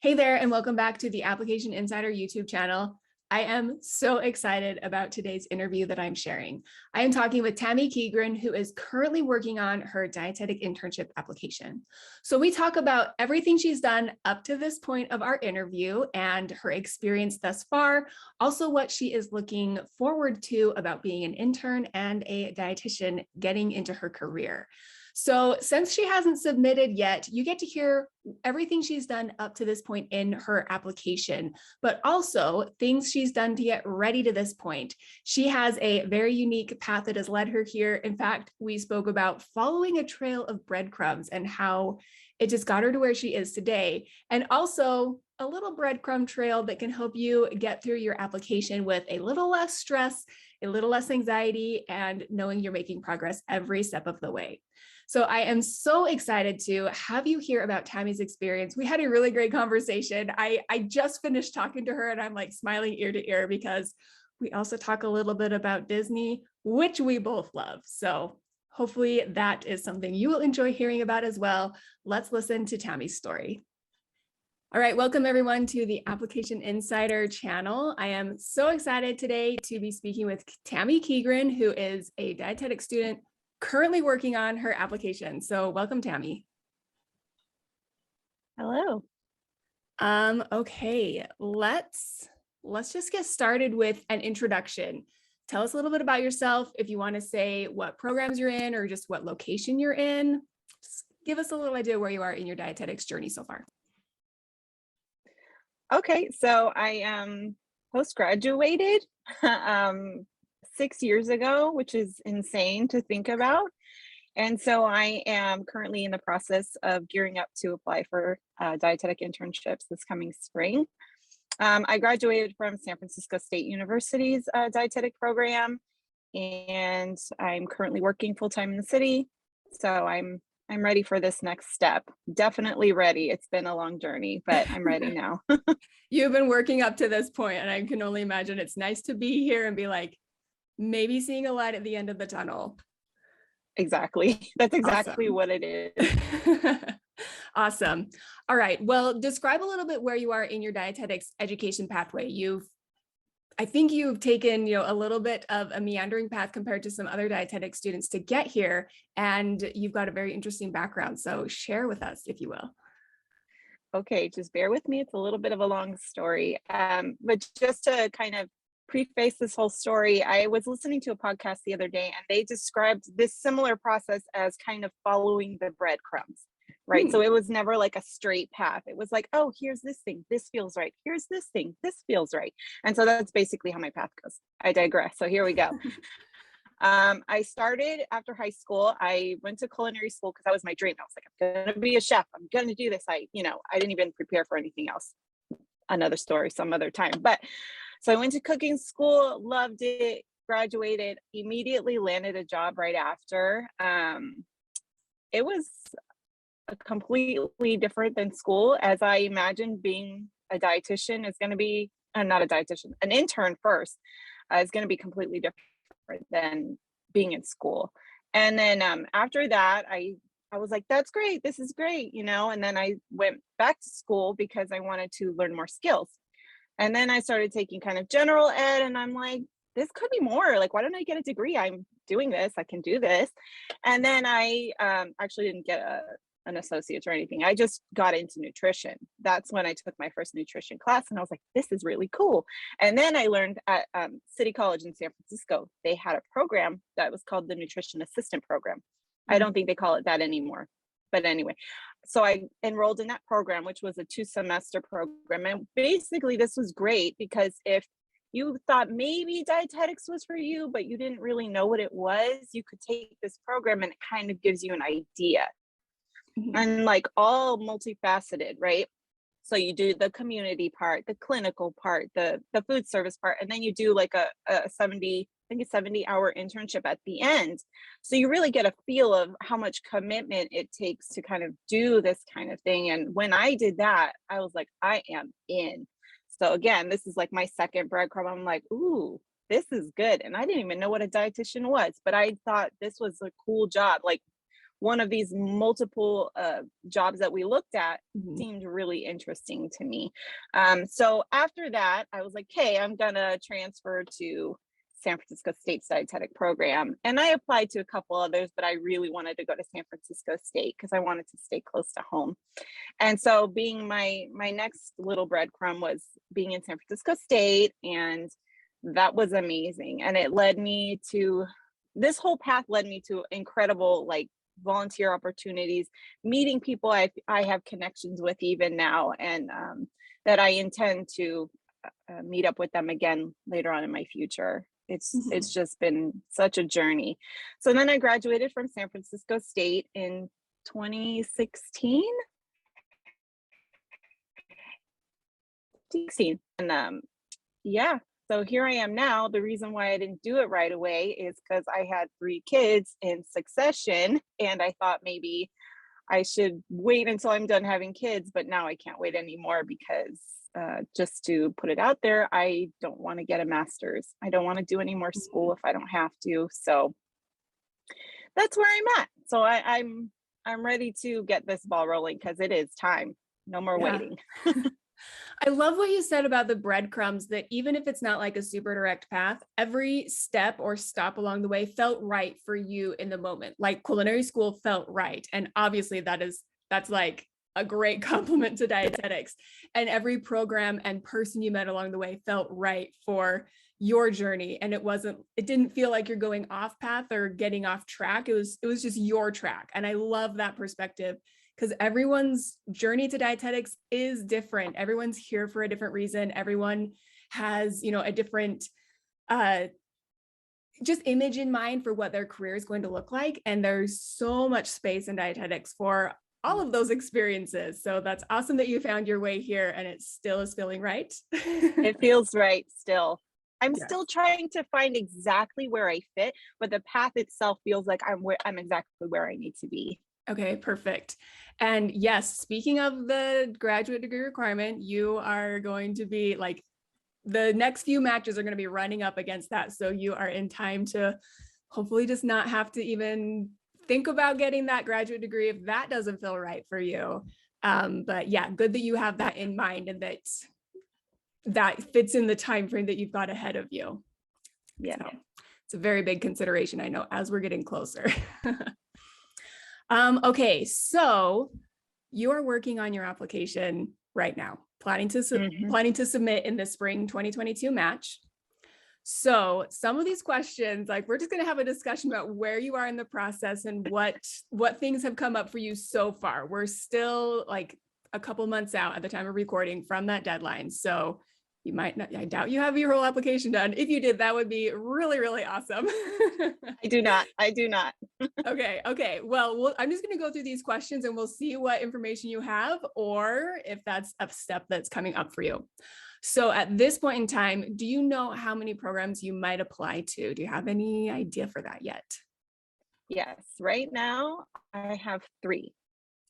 Hey there, and welcome back to the Application Insider YouTube channel. I am so excited about today's interview that I'm sharing. I am talking with Tammy Keighran, who is currently working on her dietetic internship application. So we talk about everything she's done up to this point of our interview and her experience thus far, also what she is looking forward to about being an intern and a dietitian getting into her career. So since she hasn't submitted yet, you get to hear everything she's done up to this point in her application, but also things she's done to get ready to this point. She has a very unique path that has led her here. In fact, we spoke about following a trail of breadcrumbs and how it just got her to where she is today. And also a little breadcrumb trail that can help you get through your application with a little less stress, a little less anxiety, and knowing you're making progress every step of the way. So I am so excited to have you hear about Tammy's experience. We had a really great conversation. I just finished talking to her and I'm like smiling ear to ear because we also talk a little bit about Disney, which we both love. So hopefully that is something you will enjoy hearing about as well. Let's listen to Tammy's story. All right, welcome everyone to the Application Insider channel. I am so excited today to be speaking with Tammy Keighran, who is a dietetic student currently working on her application. So welcome, Tammy. Hello. Okay, let's just get started with an introduction. Tell us a little bit about yourself. If you want to say what programs you're in or just what location you're in, just give us a little idea where you are in your dietetics journey so far. Okay, so I post-graduated 6 years ago, which is insane to think about. And so I am currently in the process of gearing up to apply for dietetic internships this coming spring. I graduated from San Francisco State University's dietetic program, and I'm currently working full-time in the city. So I'm ready for this next step. Definitely ready. It's been a long journey, but I'm ready now. You've been working up to this point, and I can only imagine it's nice to be here and be like, maybe seeing a light at the end of the tunnel. Exactly. That's exactly Awesome. what it is. Awesome. All right. Well, describe a little bit where you are in your dietetics education pathway. I think you've taken, a little bit of a meandering path compared to some other dietetic students to get here, and you've got a very interesting background. So share with us, if you will. Okay, just bear with me. It's a little bit of a long story. But just to kind of preface this whole story, I was listening to a podcast the other day and they described this similar process as kind of following the breadcrumbs, right? So it was never like a straight path. It was like, oh, here's this thing. This feels right. Here's this thing. This feels right. And so that's basically how my path goes. I digress. So here we go. I started after high school. I went to culinary school because that was my dream. I was like, I'm going to be a chef. I'm going to do this. I didn't even prepare for anything else. Another story some other time. But so I went to cooking school, loved it, graduated, immediately landed a job right after. It was completely different than school, as I imagined being a dietitian is going to be, not a dietitian, an intern first is going to be completely different than being in school. And then after that, I was like, that's great. This is great, and then I went back to school because I wanted to learn more skills. And then I started taking kind of general ed and I'm like, this could be more. Like, why don't I get a degree? I'm doing this. I can do this. And then I actually didn't get an associate's or anything. I just got into nutrition. That's when I took my first nutrition class and I was like, this is really cool. And then I learned at City College in San Francisco, they had a program that was called the Nutrition Assistant Program. I don't think they call it that anymore. But anyway, so I enrolled in that program, which was a 2-semester program. And basically this was great because if you thought maybe dietetics was for you, but you didn't really know what it was, you could take this program and it kind of gives you an idea. And like all multifaceted, right? So you do the community part, the clinical part, the food service part, and then you do like a 70-hour internship at the end. So you really get a feel of how much commitment it takes to kind of do this kind of thing. And when I did that, I was like, I am in. So again, this is like my second breadcrumb. I'm like, ooh, this is good. And I didn't even know what a dietitian was, but I thought this was a cool job. Like one of these multiple jobs that we looked at Mhm. seemed really interesting to me. So after that, I was like, hey, I'm gonna transfer to San Francisco State's dietetic program. And I applied to a couple others, but I really wanted to go to San Francisco State because I wanted to stay close to home. And so being my next little breadcrumb was being in San Francisco State, and that was amazing. And it led me to this whole path led me to incredible like volunteer opportunities, meeting people I have connections with even now, and that I intend to meet up with them again later on in my future. It's Mhm. just been such a journey. So then I graduated from San Francisco State in 2016. And yeah, so here I am now. The reason why I didn't do it right away is because I had three kids in succession, and I thought maybe I should wait until I'm done having kids, but now I can't wait anymore because just to put it out there, I don't want to get a master's. I don't want to do any more school if I don't have to. So that's where I'm at. So I'm ready to get this ball rolling because it is time. No more Yeah. waiting. I love what you said about the breadcrumbs, that even if it's not like a super direct path, every step or stop along the way felt right for you in the moment. Like culinary school felt right. And obviously that's like a great compliment to dietetics. And every program and person you met along the way felt right for your journey. And it didn't feel like you're going off path or getting off track. It was just your track. And I love that perspective, because everyone's journey to dietetics is different. Everyone's here for a different reason. Everyone has, a different just image in mind for what their career is going to look like. And there's so much space in dietetics for all of those experiences. So that's awesome that you found your way here and it still is feeling right. It feels right still. I'm Yes. still trying to find exactly where I fit, but the path itself feels like I'm exactly where I need to be. Okay, perfect. And yes, speaking of the graduate degree requirement, you are going to be like, the next few matches are going to be running up against that. So you are in time to hopefully just not have to even think about getting that graduate degree if that doesn't feel right for you. But yeah, good that you have that in mind and that fits in the time frame that you've got ahead of you. Yeah. So it's a very big consideration, I know, as we're getting closer. Okay, so you're working on your application right now, planning to Mhm. submit in the spring 2022 match. So some of these questions, like we're just going to have a discussion about where you are in the process and what things have come up for you so far. We're still like a couple months out at the time of recording from that deadline. So you might not, I doubt you have your whole application done. If you did, that would be really, really awesome. I do not. I do not. Okay. Well, I'm just going to go through these questions and we'll see what information you have or if that's a step that's coming up for you. So at this point in time, do you know how many programs you might apply to? Do you have any idea for that yet? Yes. Right now, I have three.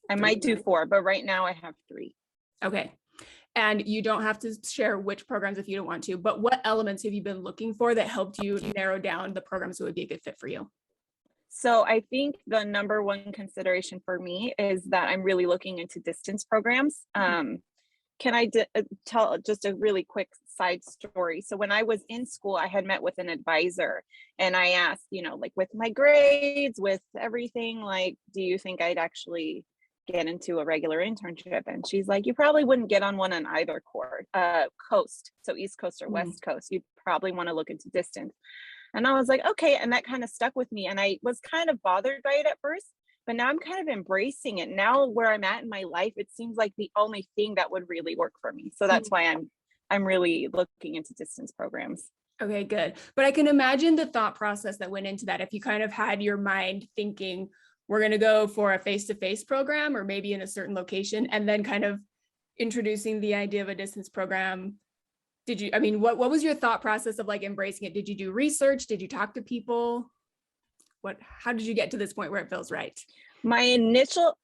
I might do Three. four, but right now I have three. Okay. And you don't have to share which programs if you don't want to, but what elements have you been looking for that helped you narrow down the programs that would be a good fit for you? So I think the number one consideration for me is that I'm really looking into distance programs. Can I tell just a really quick side story? So when I was in school, I had met with an advisor and I asked, like with my grades, with everything, like, do you think I'd actually get into a regular internship? And she's like, you probably wouldn't get on one on either coast. So East Coast or Mm. West Coast. You'd probably want to look into distance. And I was like, okay. And that kind of stuck with me. And I was kind of bothered by it at first, but now I'm kind of embracing it. Now where I'm at in my life, it seems like the only thing that would really work for me. So that's why I'm really looking into distance programs. Okay, good. But I can imagine the thought process that went into that. If you kind of had your mind thinking, we're going to go for a face-to-face program or maybe in a certain location, and then kind of introducing the idea of a distance program. What was your thought process of like embracing it? Did you do research? Did you talk to people? How did you get to this point where it feels right? My initial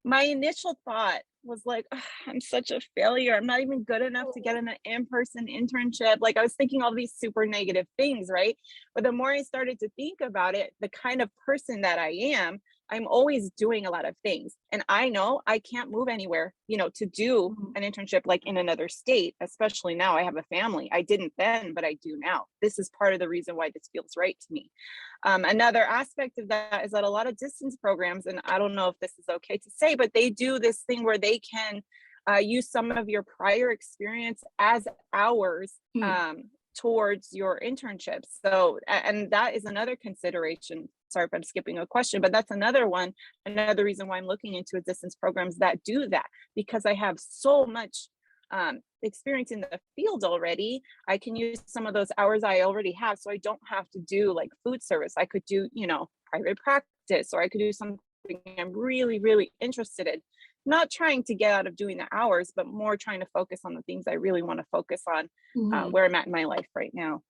thought was like, "Ugh, I'm such a failure. I'm not even good enough to get an in-person internship." Like I was thinking all these super negative things, right? But the more I started to think about it, the kind of person that I am, I'm always doing a lot of things. And I know I can't move anywhere, to do Mhm. an internship like in another state, especially now I have a family. I didn't then, but I do now. This is part of the reason why this feels right to me. Another aspect of that is that a lot of distance programs, and I don't know if this is okay to say, but they do this thing where they can use some of your prior experience as hours Mm. towards your internship. So, and that is another consideration. Sorry if I'm skipping a question, but that's another one. Another reason why I'm looking into distance programs that do that, because I have so much experience in the field already. I can use some of those hours I already have, so I don't have to do like food service. I could do, private practice, or I could do something I'm really, really interested in. Not trying to get out of doing the hours, but more trying to focus on the things I really want to focus on, Mhm. where I'm at in my life right now.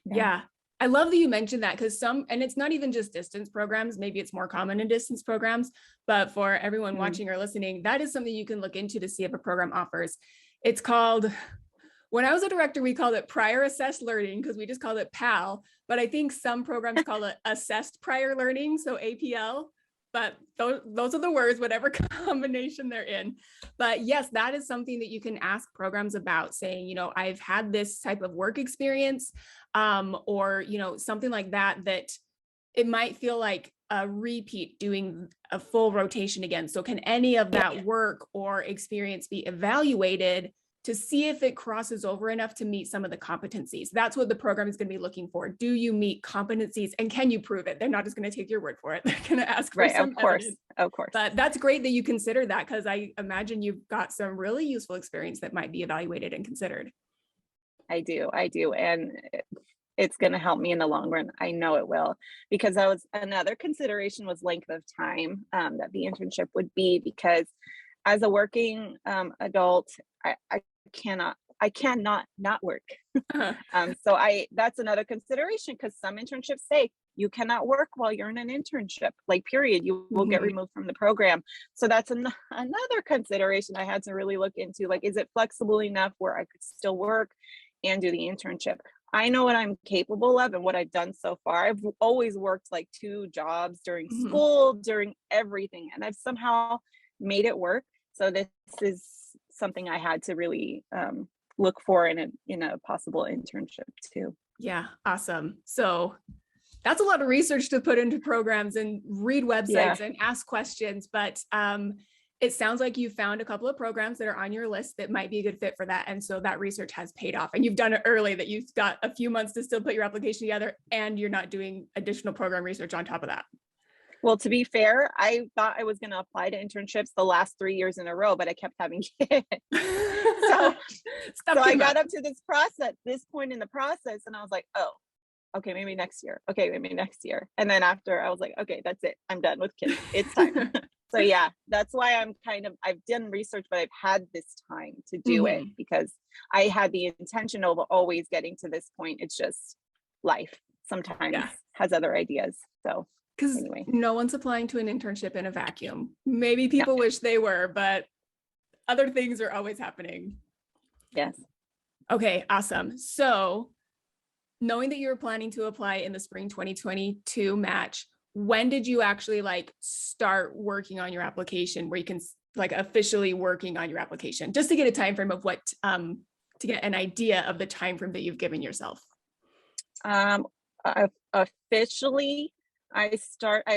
Yeah. Yeah. I love that you mentioned that, because and it's not even just distance programs, maybe it's more common in distance programs, but for everyone Mm. watching or listening, that is something you can look into to see if a program offers. It's called, when I was a director, we called it prior assessed learning because we just called it PAL, but I think some programs call it assessed prior learning, so APL. But those are the words, whatever combination they're in. But yes, that is something that you can ask programs about, saying, I've had this type of work experience, or, something like that, that it might feel like a repeat doing a full rotation again. So can any of that work or experience be evaluated to see if it crosses over enough to meet some of the competencies? That's what the program is going to be looking for. Do you meet competencies, and can you prove it? They're not just going to take your word for it. They're going to ask for Right. some Of course. evidence. Of course. But that's great that you consider that, because I imagine you've got some really useful experience that might be evaluated and considered. I do. I do. And it's going to help me in the long run. I know it will, because that was another consideration, was length of time that the internship would be, because as a working adult, I cannot not work. So that's another consideration, because some internships say you cannot work while you're in an internship, like period, you will get removed from the program. So that's another consideration I had to really look into, like, is it flexible enough where I could still work and do the internship? I know what I'm capable of and what I've done so far. I've always worked like 2 jobs during school, during everything, and I've somehow made it work. So this is something I had to really look for in a possible internship too. Yeah, awesome. So that's a lot of research to put into programs and read websites and ask questions, but it sounds like you found a couple of programs that are on your list that might be a good fit for that. And so that research has paid off, and you've done it early, that you've got a few months to still put your application together, and you're not doing additional program research on top of that. Well, to be fair, I thought I was going to apply to internships the last 3 years in a row, but I kept having kids. so I got up to this point in the process, and I was like, oh, okay, maybe next year. Okay, maybe next year. And then after, I was like, okay, that's it. I'm done with kids. It's time. So yeah, that's why I've done research, but I've had this time to do it, because I had the intention of always getting to this point. It's just life sometimes has other ideas. So because anyway, no one's applying to an internship in a vacuum. Maybe people wish they were, but other things are always happening. Yes. Okay, awesome. So knowing that you were planning to apply in the spring 2022 match, when did you actually start working on your application, where you can officially working on your application, just to get a time frame of what to get an idea of the time frame that you've given yourself? Officially, I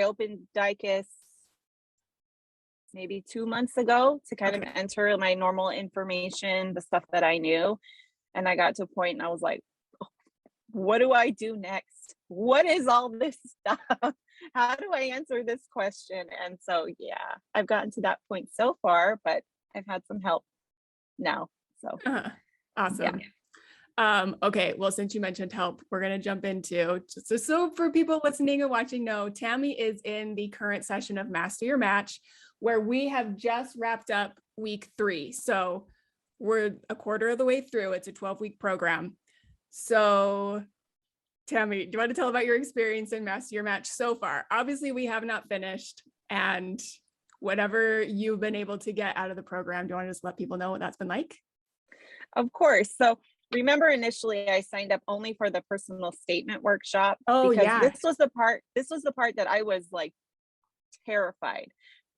opened DICUS maybe 2 months ago to kind of enter my normal information, the stuff that I knew. And I got to a point and I was like, what do I do next? What is all this stuff? How do I answer this question? And so, yeah, I've gotten to that point so far, but I've had some help now. So awesome. Okay, well, since you mentioned help, we're going to jump into, so for people listening and watching know, Tammy is in the current session of Master Your Match, where we have just wrapped up week 3. So we're a quarter of the way through. It's a 12-week program. So Tammy, do you want to tell about your experience in Master Your Match so far? Obviously, we have not finished, and whatever you've been able to get out of the program, do you want to just let people know what that's been like? Of course. So remember, initially I signed up only for the personal statement workshop, because this was the part that I was like terrified.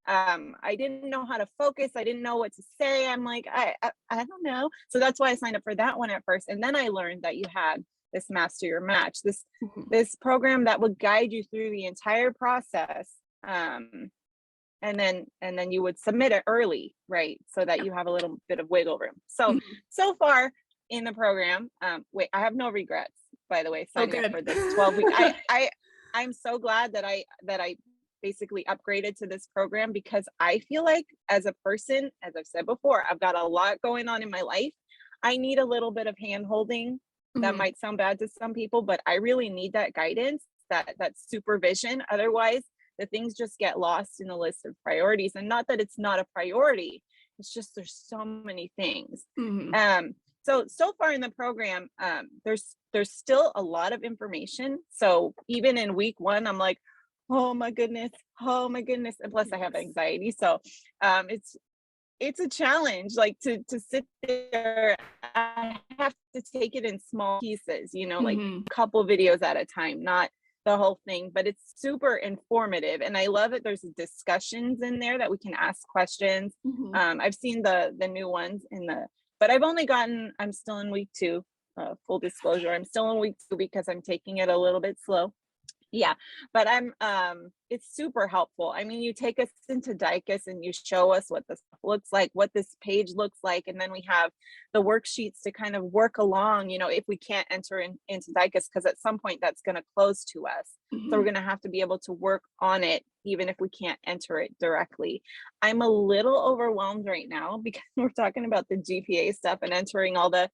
I didn't know how to focus. I didn't know what to say. I'm like, I don't know. So that's why I signed up for that one at first. And then I learned that you had this Master Your Match, this program that would guide you through the entire process. And then you would submit it early, right? So that you have a little bit of wiggle room. So far in the program, I have no regrets, by the way, signing up for this 12-week. I'm so glad that I basically upgraded to this program, because I feel like as a person, as I've said before, I've got a lot going on in my life. I need a little bit of hand holding. That might sound bad to some people, but I really need that guidance, that supervision. Otherwise, the things just get lost in the list of priorities. And not that it's not a priority, it's just there's so many things. So far in the program, there's still a lot of information. So even in week 1, I'm like, oh my goodness. And plus I have anxiety. So it's a challenge, like to sit there. I have to take it in small pieces, like a couple videos at a time, not the whole thing, but it's super informative. And I love it. There's discussions in there that we can ask questions. I've seen the new ones but I'm still in week 2, full disclosure. I'm still in week 2 because I'm taking it a little bit slow. Yeah, but it's super helpful. I mean, you take us into Dicus and you show us what this looks like, what this page looks like. And then we have the worksheets to kind of work along, if we can't enter into Dicus, because at some point that's going to close to us. So we're going to have to be able to work on it, even if we can't enter it directly. I'm a little overwhelmed right now because we're talking about the GPA stuff and entering all the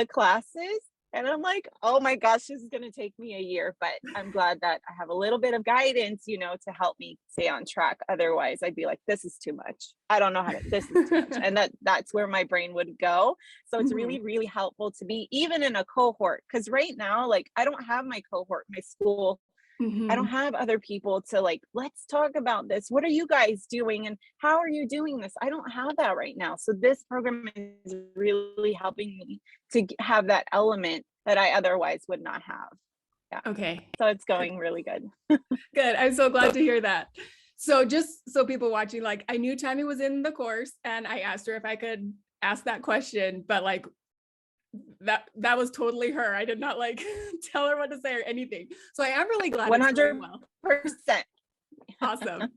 classes. And I'm like, oh my gosh, this is going to take me a year, but I'm glad that I have a little bit of guidance, to help me stay on track. Otherwise I'd be like, this is too much. I don't know this is too much. And that's where my brain would go. So it's really, really helpful to be even in a cohort. Cause right now, like I don't have my cohort, my school. I don't have other people to like, let's talk about this. What are you guys doing? And how are you doing this? I don't have that right now. So this program is really helping me to have that element that I otherwise would not have. Yeah. Okay. So it's going really good. Good. I'm so glad to hear that. So just so people watching, like I knew Tammy was in the course and I asked her if I could ask that question, but like that was totally her. I did not like tell her what to say or anything. So I am really glad. 100%. Awesome.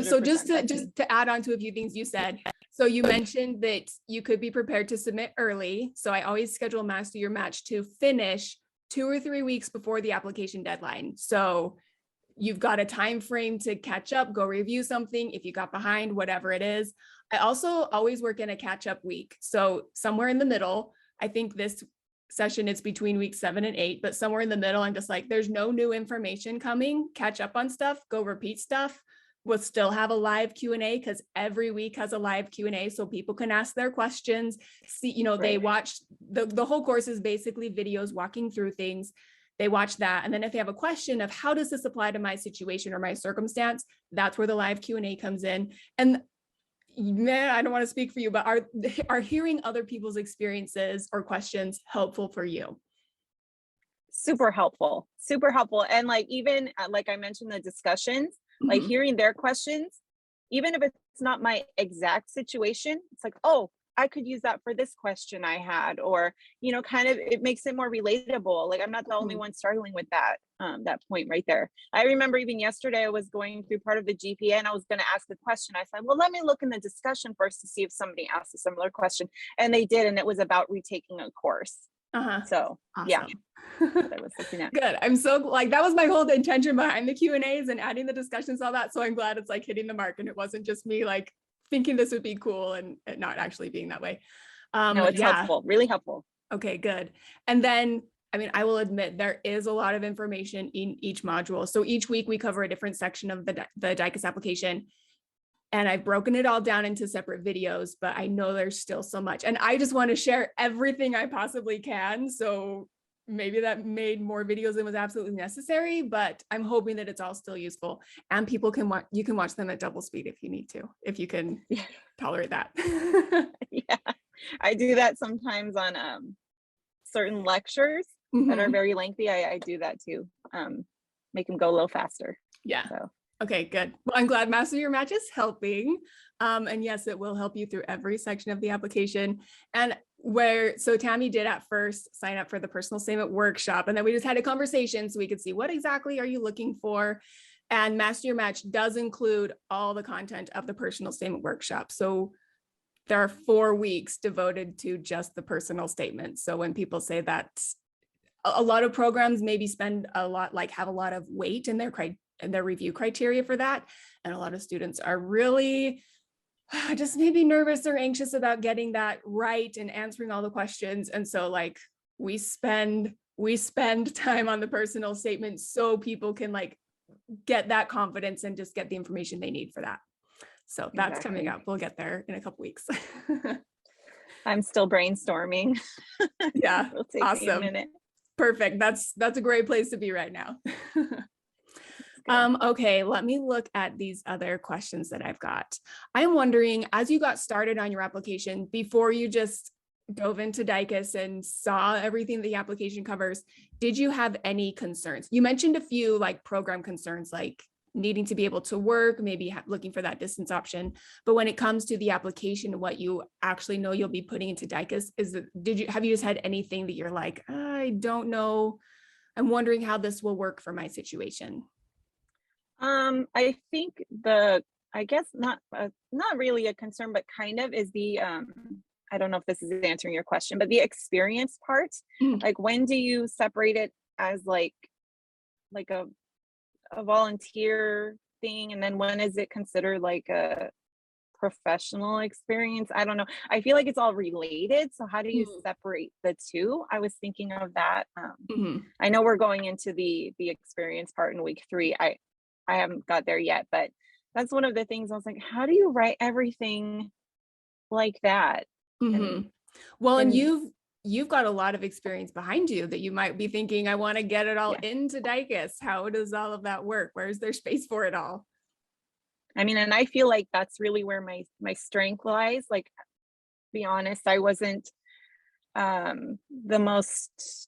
So just to add on to a few things you said. So you mentioned that you could be prepared to submit early. So I always schedule Master Your Match to finish 2 or 3 weeks before the application deadline. So you've got a time frame to catch up, go review something if you got behind, whatever it is. I also always work in a catch-up week. So somewhere in the middle, I think this session it's between week 7 and 8, but somewhere in the middle, I'm just like, there's no new information coming, catch up on stuff, go repeat stuff. We'll still have a live Q&A because every week has a live Q&A so people can ask their questions. See, right. They watch the whole course is basically videos walking through things. They watch that. And then if they have a question of how does this apply to my situation or my circumstance, that's where the live Q&A comes in. And man, I don't want to speak for you, but are hearing other people's experiences or questions helpful for you? Super helpful. And like, even like I mentioned, the discussions, like hearing their questions, even if it's not my exact situation, it's like, oh, I could use that for this question I had, or, kind of, it makes it more relatable. Like I'm not the only one struggling with that point right there. I remember even yesterday, I was going through part of the GPA and I was going to ask a question. I said, well, let me look in the discussion first to see if somebody asked a similar question. And they did. And it was about retaking a course. So awesome. Yeah, I was looking at. Good. I'm so like, that was my whole intention behind the Q&As and adding the discussions, all that. So I'm glad it's like hitting the mark and it wasn't just me like thinking this would be cool and not actually being that way. No, it's helpful, really helpful. Okay, good. And then, I mean, I will admit there is a lot of information in each module. So each week we cover a different section of the Dicus application. And I've broken it all down into separate videos, but I know there's still so much. And I just want to share everything I possibly can. So maybe that made more videos than was absolutely necessary, but I'm hoping that it's all still useful and people can watch, you can watch them at double speed if you need to, if you can tolerate that. Yeah, I do that sometimes on certain lectures that are very lengthy. I do that too. Make them go a little faster. Yeah. So Okay, good. Well, I'm glad Master Your Match is helping. And yes, it will help you through every section of the application. And so Tammy did at first sign up for the personal statement workshop, and then we just had a conversation so we could see what exactly are you looking for. And Master Your Match does include all the content of the personal statement workshop. So there are 4 weeks devoted to just the personal statement. So when people say that, a lot of programs maybe spend a lot, like have a lot of weight in their review criteria for that. And a lot of students are really just maybe nervous or anxious about getting that right and answering all the questions. And so like we spend time on the personal statement so people can like get that confidence and just get the information they need for that. So that's coming up. We'll get there in a couple weeks. I'm still brainstorming. Yeah, It'll take me a minute. Perfect. That's a great place to be right now. Okay, let me look at these other questions that I've got. I'm wondering, as you got started on your application, before you just dove into DICUS and saw everything the application covers, did you have any concerns? You mentioned a few like program concerns, like needing to be able to work, maybe looking for that distance option. But when it comes to the application, what you actually know you'll be putting into DICUS, have you just had anything that you're like, I don't know, I'm wondering how this will work for my situation? I think I guess not really a concern, but kind of is the, I don't know if this is answering your question, but the experience part, like when do you separate it as like a volunteer thing? And then when is it considered like a professional experience? I don't know. I feel like it's all related. So how do you separate the two? I was thinking of that. I know we're going into the experience part in week 3. I haven't got there yet, but that's one of the things I was like, how do you write everything like that? Well, and you've got a lot of experience behind you that you might be thinking, I want to get it all into DICUS. How does all of that work? Where's there space for it all? I mean, and I feel like that's really where my strength lies. Like, to be honest, I wasn't the most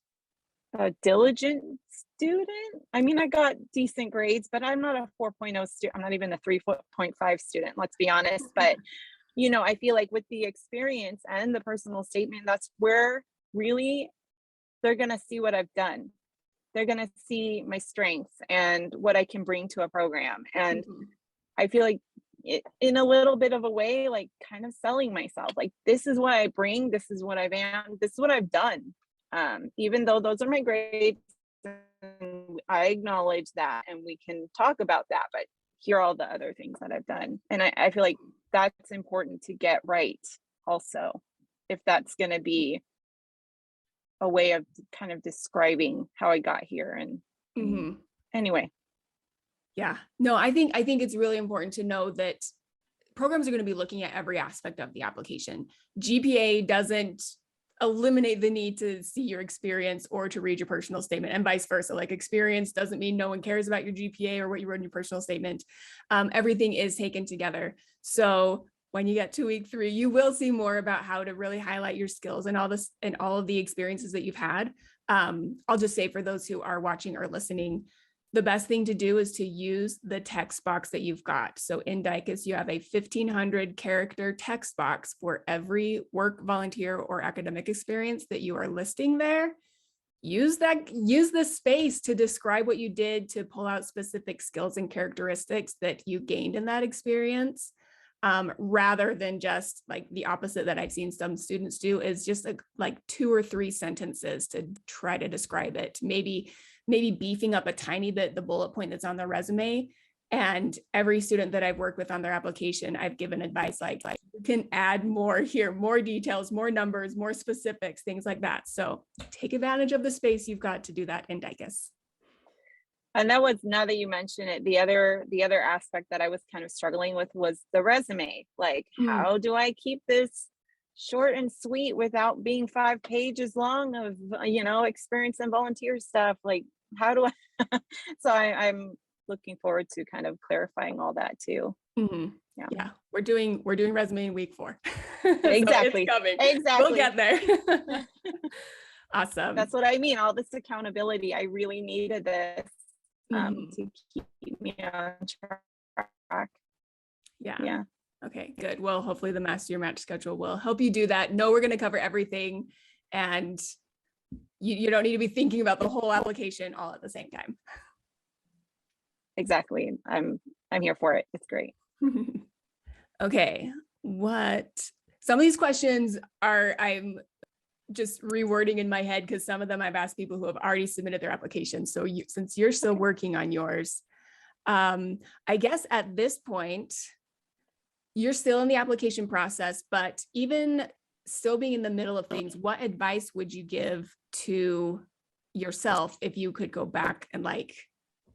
diligent student. I mean, I got decent grades, but I'm not a 4.0 student. I'm not even a 3.5 student, let's be honest. But, you know, I feel like with the experience and the personal statement, that's where really they're going to see what I've done. They're going to see my strengths and what I can bring to a program. And I feel like in a little bit of a way, like kind of selling myself, like, this is what I bring. This is what I've am. This is what I've done. Even though those are my grades, I acknowledge that and we can talk about that, but here are all the other things that I've done. And I feel like that's important to get right also, if that's going to be a way of kind of describing how I got here. And anyway. Yeah, no, I think it's really important to know that programs are going to be looking at every aspect of the application. GPA doesn't eliminate the need to see your experience or to read your personal statement, and vice versa. Like, experience doesn't mean no one cares about your GPA or what you wrote in your personal statement. Everything is taken together. So when you get to week 3, you will see more about how to really highlight your skills and all of the experiences that you've had. I'll just say, for those who are watching or listening, the best thing to do is to use the text box that you've got. So in DICUS, you have a 1,500 character text box for every work, volunteer, or academic experience that you are listing there. Use the space to describe what you did, to pull out specific skills and characteristics that you gained in that experience, rather than just like the opposite that I've seen some students do, is just like 2 or 3 sentences to try to describe it. Maybe beefing up a tiny bit the bullet point that's on their resume. And every student that I've worked with on their application, I've given advice like you can add more here, more details, more numbers, more specifics, things like that. So take advantage of the space you've got to do that in DICUS. And that was, now that you mention it, the other aspect that I was kind of struggling with was the resume. Like, how do I keep this short and sweet without being 5 pages long of, you know, experience and volunteer stuff? Like, how do I? So I'm looking forward to kind of clarifying all that too. Yeah, we're doing resume in week 4. Exactly. So it's coming. Exactly. We'll get there. Awesome. That's what I mean. All this accountability. I really needed this. Mhm. to keep me on track. Yeah. Yeah, Okay, good. Well, hopefully the Master Your Match schedule will help you do that. No, we're going to cover everything, and you don't need to be thinking about the whole application all at the same time. exactly. I'm here for it. It's great. Okay, some of these questions I'm just rewording in my head because some of them I've asked people who have already submitted their applications. So since you're still working on yours, I guess at this point, you're still in the application process, but even still being in the middle of things, what advice would you give to yourself if you could go back and like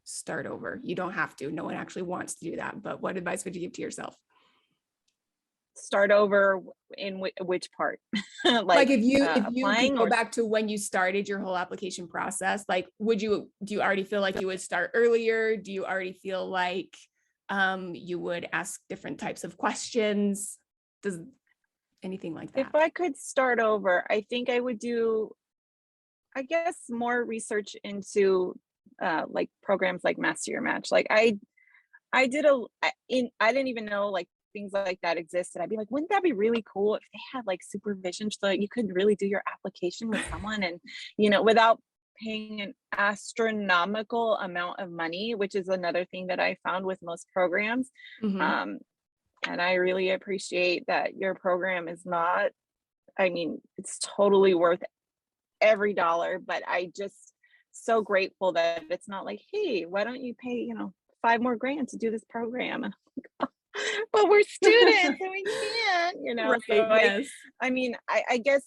start over? You don't have to. No one actually wants to do that, but what advice would you give to yourself? Start over in which part? Like if you could applying go or back to when you started your whole application process, like do you already feel like you would start earlier? Do you already feel like you would ask different types of questions? Does anything like if that? I could start over, I think I would do, I guess, more research into like programs like Master Your Match. Like I did I didn't even know like things like that existed. I'd be like, wouldn't that be really cool if they had like supervision so that you could really do your application with someone and, without paying an astronomical amount of money, which is another thing that I found with most programs. Mhm. Um, and I really appreciate that your program is not, I mean, it's totally worth every dollar, but I just so grateful that it's not like, hey, why don't you pay, 5 more grand to do this program? But we're students and we can't, Right. so Yes. I mean, I guess,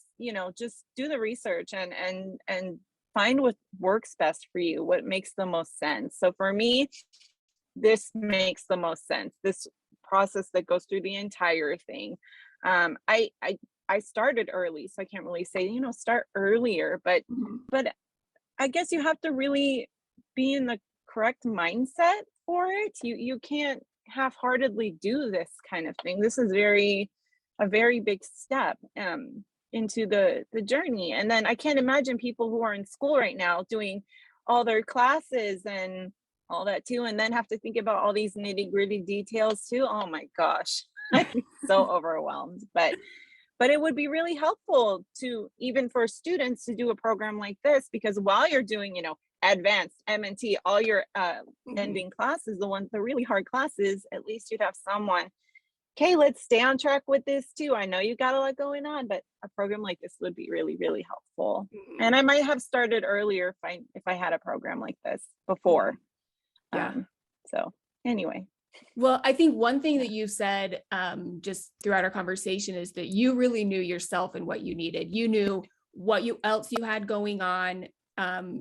just do the research and find what works best for you, what makes the most sense. So for me, this makes the most sense, this process that goes through the entire thing. I started early, so I can't really say, start earlier, but Mhm. but I guess you have to really be in the correct mindset for it. You can't half-heartedly do this kind of thing. This is a very big step into the journey. And then I can't imagine people who are in school right now doing all their classes and all that too, and then have to think about all these nitty-gritty details too. Oh my gosh. I'd be so overwhelmed. But it would be really helpful to, even for students, to do a program like this, because while you're doing, advanced MNT, all your Mhm. ending classes, the really hard classes, at least you'd have someone, okay, let's stay on track with this too. I know you got a lot going on, but a program like this would be really, really helpful. And Mhm. I might have started earlier if I had a program like this before. Mhm. Yeah. So anyway. Well, I think one thing that you've said just throughout our conversation is that you really knew yourself and what you needed. You knew what else you had going on,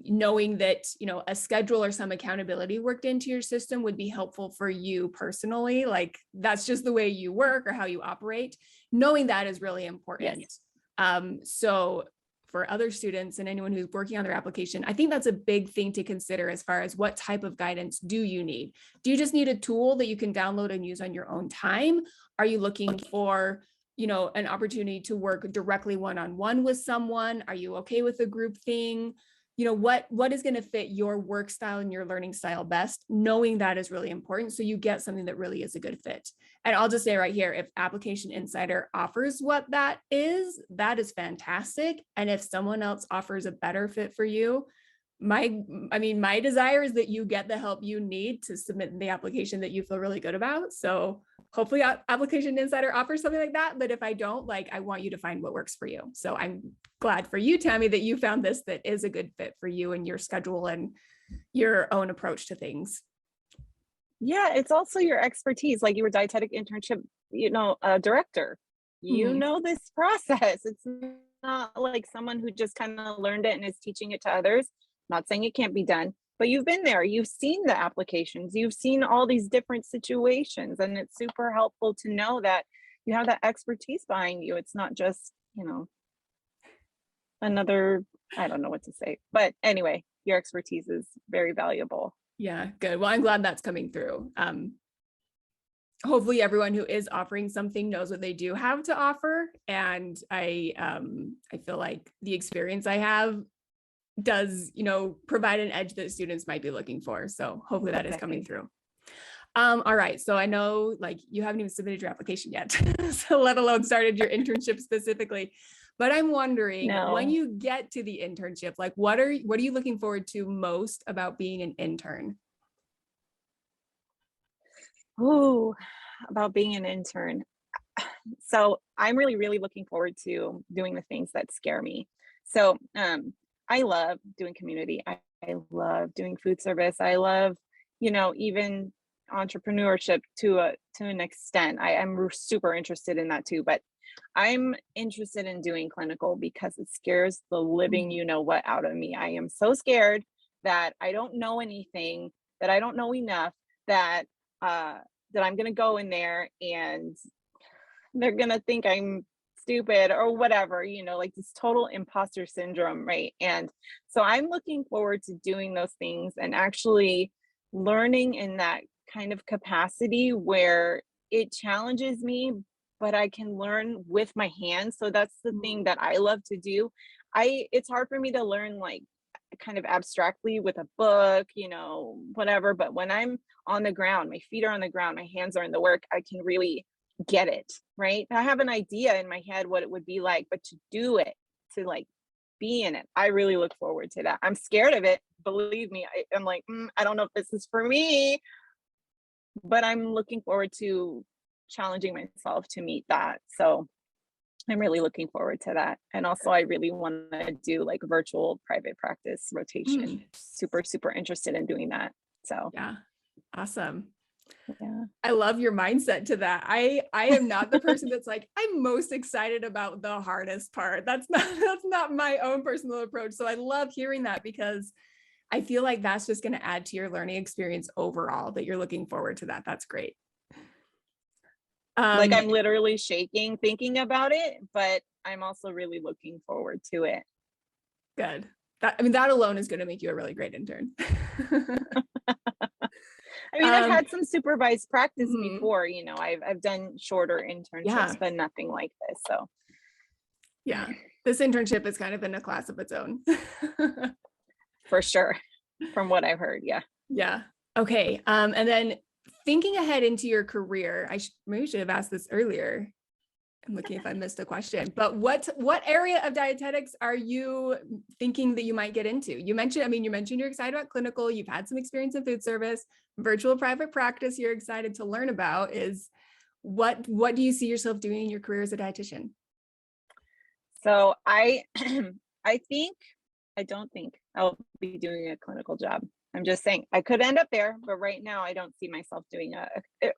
knowing that, a schedule or some accountability worked into your system would be helpful for you personally. Like that's just the way you work or how you operate. Knowing that is really Yes. important. So for other students and anyone who's working on their application, I think that's a big thing to consider as far as what type of guidance do you need? Do you just need a tool that you can download and use on your own time? Are you looking for, an opportunity to work directly one-on-one with someone? Are you okay with a group thing? What is going to fit your work style and your learning style best? Knowing that is really important. So you get something that really is a good fit. And I'll just say right here, if Application Insider offers what that is fantastic. And if someone else offers a better fit for you, my desire is that you get the help you need to submit the application that you feel really good about. So hopefully Application Insider offers something like that. But if I don't, I want you to find what works for you. So I'm glad for you, Tammy, that you found this that is a good fit for you and your schedule and your own approach to things. Yeah, it's also your expertise. Like you were dietetic internship, director. You Mhm. know this process. It's not like someone who just kind of learned it and is teaching it to others. Not saying it can't be done, but you've been there. You've seen the applications. You've seen all these different situations, and it's super helpful to know that you have that expertise behind you. It's not just, another, I don't know what to say. But anyway, your expertise is very valuable. Yeah, good. Well, I'm glad that's coming through. Hopefully everyone who is offering something knows what they do have to offer. And I feel like the experience I have does, provide an edge that students might be looking for. So hopefully that is coming through. All right. So I know like you haven't even submitted your application yet, so let alone started your internship specifically. But I'm wondering, when you get to the internship, like what are you looking forward to most about being an intern? Ooh, about being an intern. So I'm really, really looking forward to doing the things that scare me. So I love doing community. I love doing food service. I love, even entrepreneurship to an extent. I'm super interested in that too. But I'm interested in doing clinical because it scares the living you know what out of me. I am so scared that I don't know anything, that I don't know enough, that that I'm gonna go in there and they're gonna think I'm stupid or whatever, like this total imposter syndrome, right? And so I'm looking forward to doing those things and actually learning in that kind of capacity where it challenges me, but I can learn with my hands. So that's the thing that I love to do. It's hard for me to learn like kind of abstractly with a book, whatever, but when I'm on the ground, my feet are on the ground, my hands are in the work, I can really get it, right? I have an idea in my head what it would be like, but to do it, to like be in it, I really look forward to that. I'm scared of it, believe me. I'm like, I don't know if this is for me, but I'm looking forward to challenging myself to meet that. So I'm really looking forward to that. And also, I really want to do like virtual private practice rotation. Super, super interested in doing that. So, yeah, awesome. Yeah. I love your mindset to that. I am not the person that's like, I'm most excited about the hardest part. That's not my own personal approach. So I love hearing that because I feel like that's just going to add to your learning experience overall, that you're looking forward to that. That's great. Like I'm literally shaking thinking about it, but I'm also really looking forward to it. Good. That alone is going to make you a really great intern. I've had some supervised practice before, I've done shorter internships, but nothing like this. So yeah, this internship is kind of in a class of its own. For sure. From what I've heard. Yeah. Yeah. Okay. And then thinking ahead into your career, maybe should have asked this earlier. I'm looking if I missed a question, but what area of dietetics are you thinking that you might get into? You mentioned you're excited about clinical, you've had some experience in food service, virtual private practice you're excited to learn about. Is what do you see yourself doing in your career as a dietitian? So I don't think I'll be doing a clinical job. I'm just saying I could end up there, but right now I don't see myself doing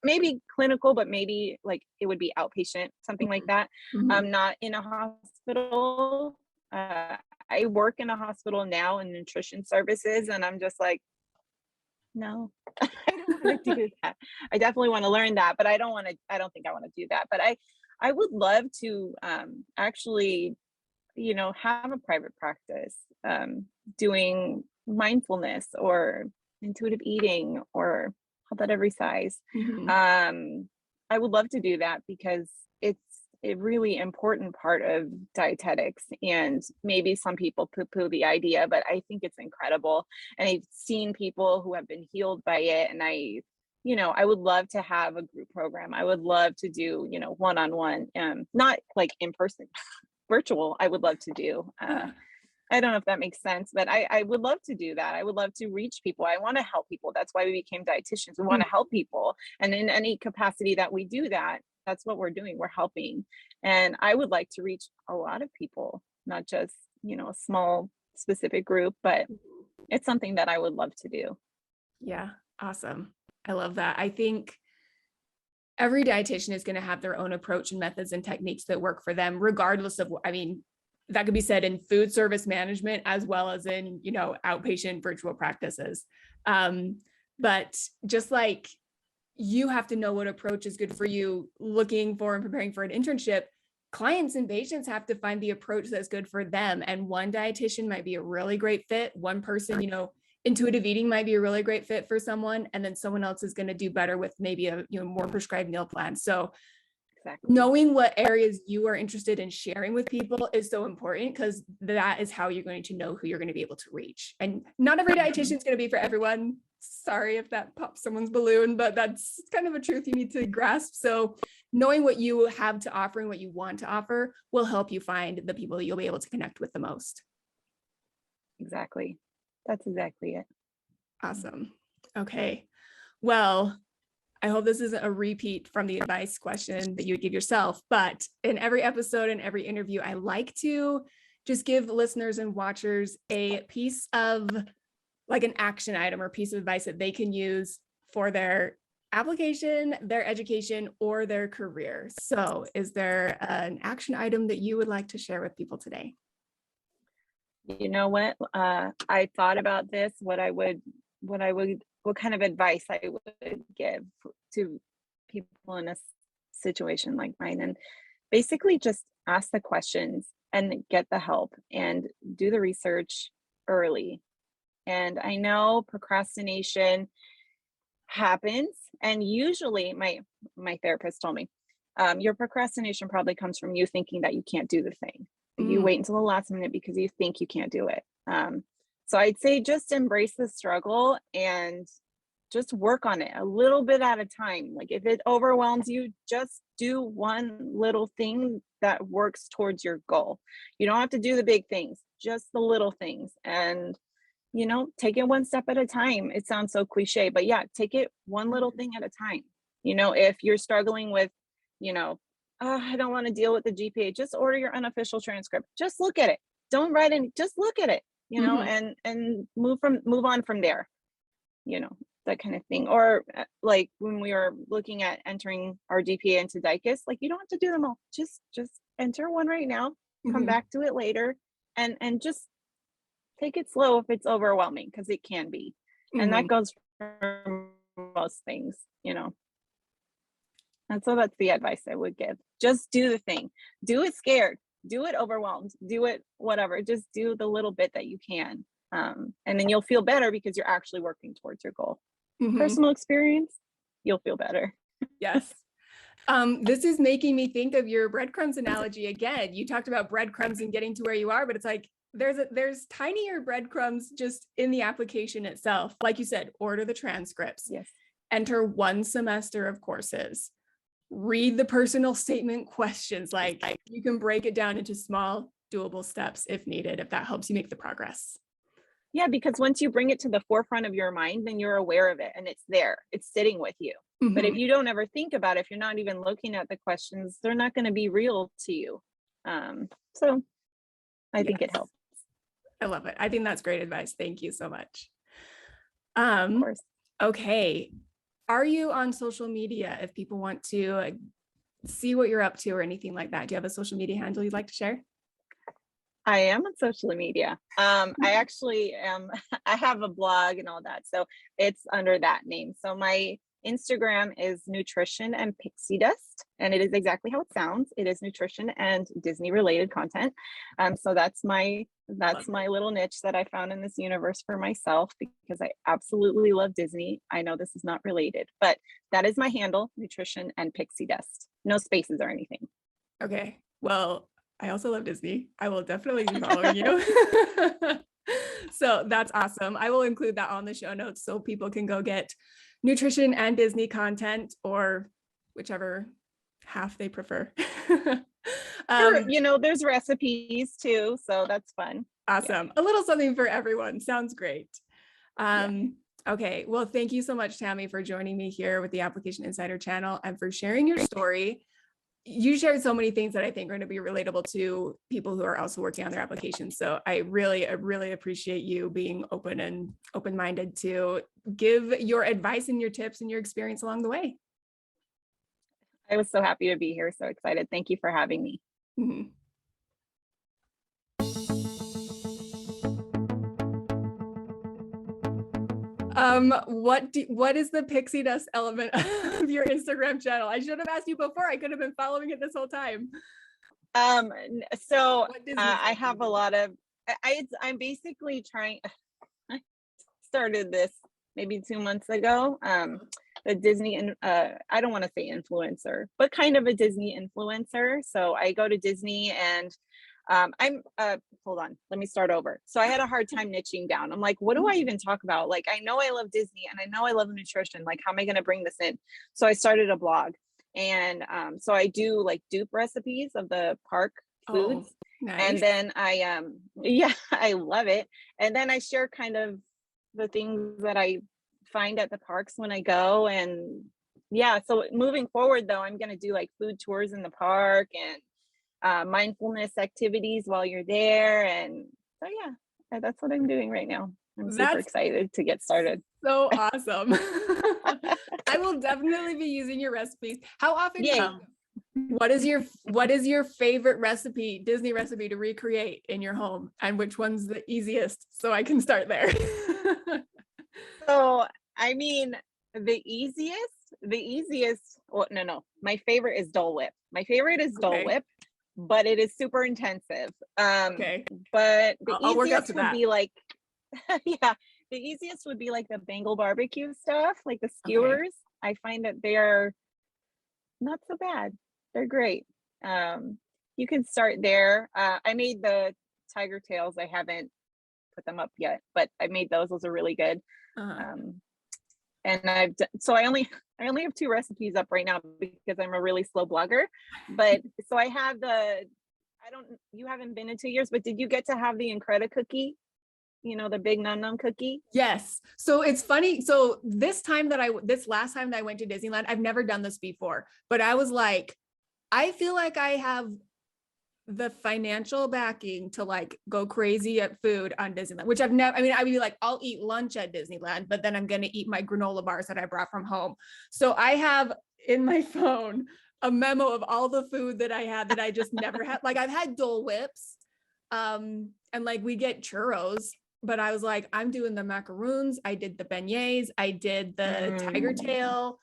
maybe clinical, but maybe like it would be outpatient, something like that. I'm not in a hospital. I work in a hospital now in nutrition services, and I'm just like, no, I don't want to do that. I definitely want to learn that, but I don't think I want to do that. But I would love to actually, have a private practice, doing mindfulness or intuitive eating or health at every size. I would love to do that because it's a really important part of dietetics, and maybe some people poo-poo the idea, but I think it's incredible. And I've seen people who have been healed by it, and I would love to have a group program. I would love to do, one-on-one, not like in person, virtual. I would love to do. I don't know if that makes sense, but I would love to do that. I would love to reach people. I want to help people. That's why we became dietitians. We want to help people. And in any capacity that we do that, that's what we're doing. We're helping. And I would like to reach a lot of people, not just, a small specific group, but it's something that I would love to do. Yeah. Awesome. I love that. I think every dietitian is going to have their own approach and methods and techniques that work for them, regardless of, that could be said in food service management as well as in, outpatient virtual practices. But just like you have to know what approach is good for you looking for and preparing for an internship, clients and patients have to find the approach that's good for them. And one dietitian might be a really great fit. One person, intuitive eating might be a really great fit for someone. And then someone else is going to do better with maybe a more prescribed meal plan. So Exactly. knowing what areas you are interested in sharing with people is so important, because that is how you're going to know who you're going to be able to reach. And not every dietitian is going to be for everyone. Sorry if that pops someone's balloon, but that's kind of a truth you need to grasp. So knowing what you have to offer and what you want to offer will help you find the people that you'll be able to connect with the most. Exactly. That's exactly it. Awesome. Okay. Well, I hope this isn't a repeat from the advice question that you would give yourself, but in every episode and every interview, I like to just give listeners and watchers a piece of like an action item or piece of advice that they can use for their application, their education, or their career. So is there an action item that you would like to share with people today? You know what? I thought about this, what kind of advice I would give to people in a situation like mine. And basically just ask the questions and get the help and do the research early. And I know procrastination happens, and usually my therapist told me, your procrastination probably comes from you thinking that you can't do the thing. You wait until the last minute because you think you can't do it. So I'd say just embrace the struggle and just work on it a little bit at a time. Like if it overwhelms you, just do one little thing that works towards your goal. You don't have to do the big things, just the little things. And take it one step at a time. It sounds so cliche, but yeah, take it one little thing at a time. If you're struggling with, I don't want to deal with the GPA, just order your unofficial transcript. Just look at it. Don't write any, just look at it, and move on from there, that kind of thing. Or like when we were looking at entering our GPA into DICUS, like you don't have to do them all. Just enter one right now, come back to it later, and just take it slow if it's overwhelming, because it can be. And that goes for most things, And so that's the advice I would give. Just do the thing. Do it scared. Do it overwhelmed. Do it whatever. Just do the little bit that you can. And then you'll feel better because you're actually working towards your goal. Personal experience, you'll feel better. Yes. This is making me think of your breadcrumbs analogy again. You talked about breadcrumbs and getting to where you are, but it's like there's tinier breadcrumbs just in the application itself. Like you said, order the transcripts. Yes. Enter one semester of courses. Read the personal statement questions. Like you can break it down into small, doable steps if needed, if that helps you make the progress. Yeah, because once you bring it to the forefront of your mind, then you're aware of it and it's there. It's sitting with you. But if you don't ever think about it, if you're not even looking at the questions, they're not going to be real to you. So I think it helps. I love it. I think that's great advice. Thank you so much. Of course. Okay. Are you on social media if people want to see what you're up to or anything like that? Do you have a social media handle you'd like to share? I am on social media. I actually am. I have a blog and all that. So it's under that name. So my Instagram is Nutrition and Pixie Dust, and it is exactly how it sounds. It is nutrition and Disney related content. So that's my little niche that I found in this universe for myself, because I absolutely love Disney. I know this is not related, but that is my handle, Nutrition and Pixie Dust. No spaces or anything. Okay. Well, I also love Disney. I will definitely be following you. So that's awesome. I will include that on the show notes so people can go get nutrition and Disney content, or whichever half they prefer. There's recipes too, so that's fun. Awesome. Yeah. A little something for everyone. Sounds great. Okay. Well, thank you so much, Tammy, for joining me here with the Application Insider channel and for sharing your story. You shared so many things that I think are going to be relatable to people who are also working on their applications. So I really appreciate you being open-minded to give your advice and your tips and your experience along the way. I was so happy to be here. So excited. Thank you for having me. What is the pixie dust element of your Instagram channel? I should have asked you before. I could have been following it this whole time. So I have a lot of, I'm basically trying, I started this maybe 2 months ago. the Disney, and I don't want to say influencer, but kind of a Disney influencer. So I go to Disney and I'm hold on, let me start over. So I had a hard time niching down. I'm like, what do I even talk about? Like, I know I love Disney and I know I love nutrition. Like, how am I going to bring this in? So I started a blog, and so I do like dupe recipes of the park Oh, foods. And nice. then yeah, I love it. And then I share kind of the things that I find at the parks when I go. And yeah, so moving forward though, I'm going to do like food tours in the park and mindfulness activities while you're there. And so, yeah, that's what I'm doing right now. I'm super That's excited to get started. so awesome. I will definitely be using your recipes. How often, Yay. what is your favorite recipe, Disney recipe to recreate in your home, and which one's the easiest so I can start there? So, I mean, the easiest, well, no, my favorite is Dole Whip. My favorite is Dole Okay. Whip, but it is super intensive. Okay. But the I'll work up easiest to would that. be like, yeah, the easiest would be like the Bengal barbecue stuff, like the Okay. skewers. I find that they're not so bad. They're great. You can start there. I made the tiger tails. I haven't put them up yet, but I made those. Those are really good. Uh-huh. Um, and so I only have 2 recipes up right now because I'm a really slow blogger. But so I have I don't, you haven't been in 2 years, but did you get to have the Incredi cookie? You know, the big num num cookie? Yes. So it's funny. So this last time that I went to Disneyland, I've never done this before, but I was like, I feel like I have the financial backing to like go crazy at food on Disneyland, which I've never, I mean, I'd be like, I'll eat lunch at Disneyland, but then I'm going to eat my granola bars that I brought from home. So I have in my phone a memo of all the food that I had that I just never had. Like I've had Dole Whips, and like we get churros, but I was like, I'm doing the macaroons. I did the beignets. I did the tiger Mm. tail.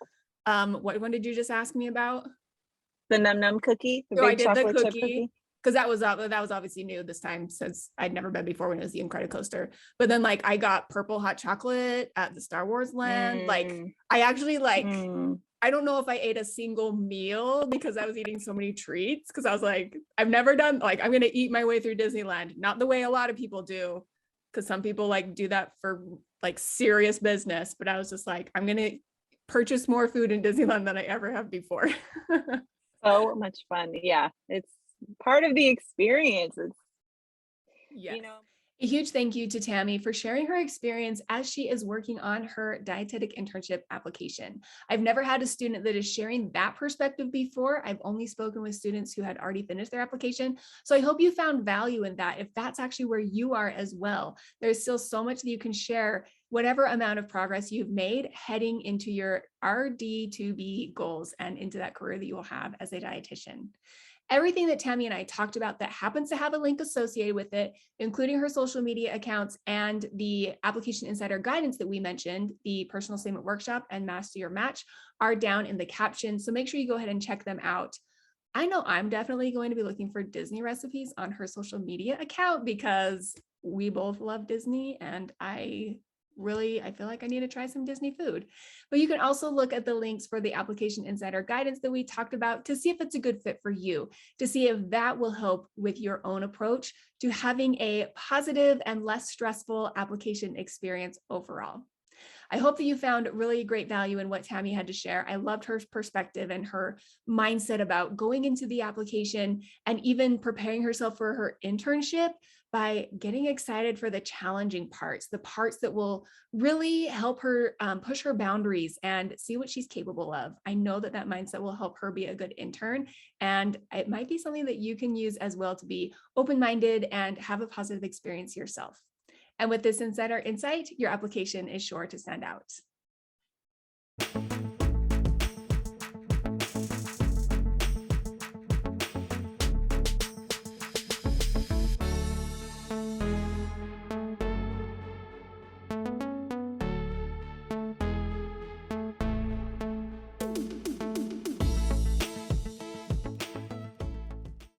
What one did you just ask me about? The num num cookie, the So I big did the chocolate chip cookie cookie. because that was obviously new this time since I'd never been before when it was the Incredicoaster. But then like I got purple hot chocolate at the Star Wars land. Like Mm, I actually like mm. I don't know if I ate a single meal because I was eating so many treats because I was like, I've never done like I'm gonna eat my way through Disneyland, not the way a lot of people do, because some people like do that for like serious business. But I was just like, I'm gonna purchase more food in Disneyland than I ever have before. So much fun. Yeah, it's part of the experience. It's, Yes. you know, A huge thank you to Tammy for sharing her experience as she is working on her dietetic internship application. I've never had a student that is sharing that perspective before. I've only spoken with students who had already finished their application. So I hope you found value in that. If that's actually where you are as well, there's still so much that you can share, whatever amount of progress you've made heading into your RD2B goals and into that career that you will have as a dietitian. Everything that Tammy and I talked about that happens to have a link associated with it, including her social media accounts and the application insider guidance that we mentioned, the personal statement workshop and master your match, are down in the caption. So make sure you go ahead and check them out. I know I'm definitely going to be looking for Disney recipes on her social media account because we both love Disney and I feel like I need to try some Disney food. But you can also look at the links for the application insider guidance that we talked about to see if it's a good fit for you, to see if that will help with your own approach to having a positive and less stressful application experience overall. I hope that you found really great value in what Tammy had to share. I loved her perspective and her mindset about going into the application and even preparing herself for her internship by getting excited for the challenging parts, the parts that will really help her push her boundaries and see what she's capable of. I know that that mindset will help her be a good intern, and it might be something that you can use as well to be open-minded and have a positive experience yourself. And with this insider insight, your application is sure to stand out.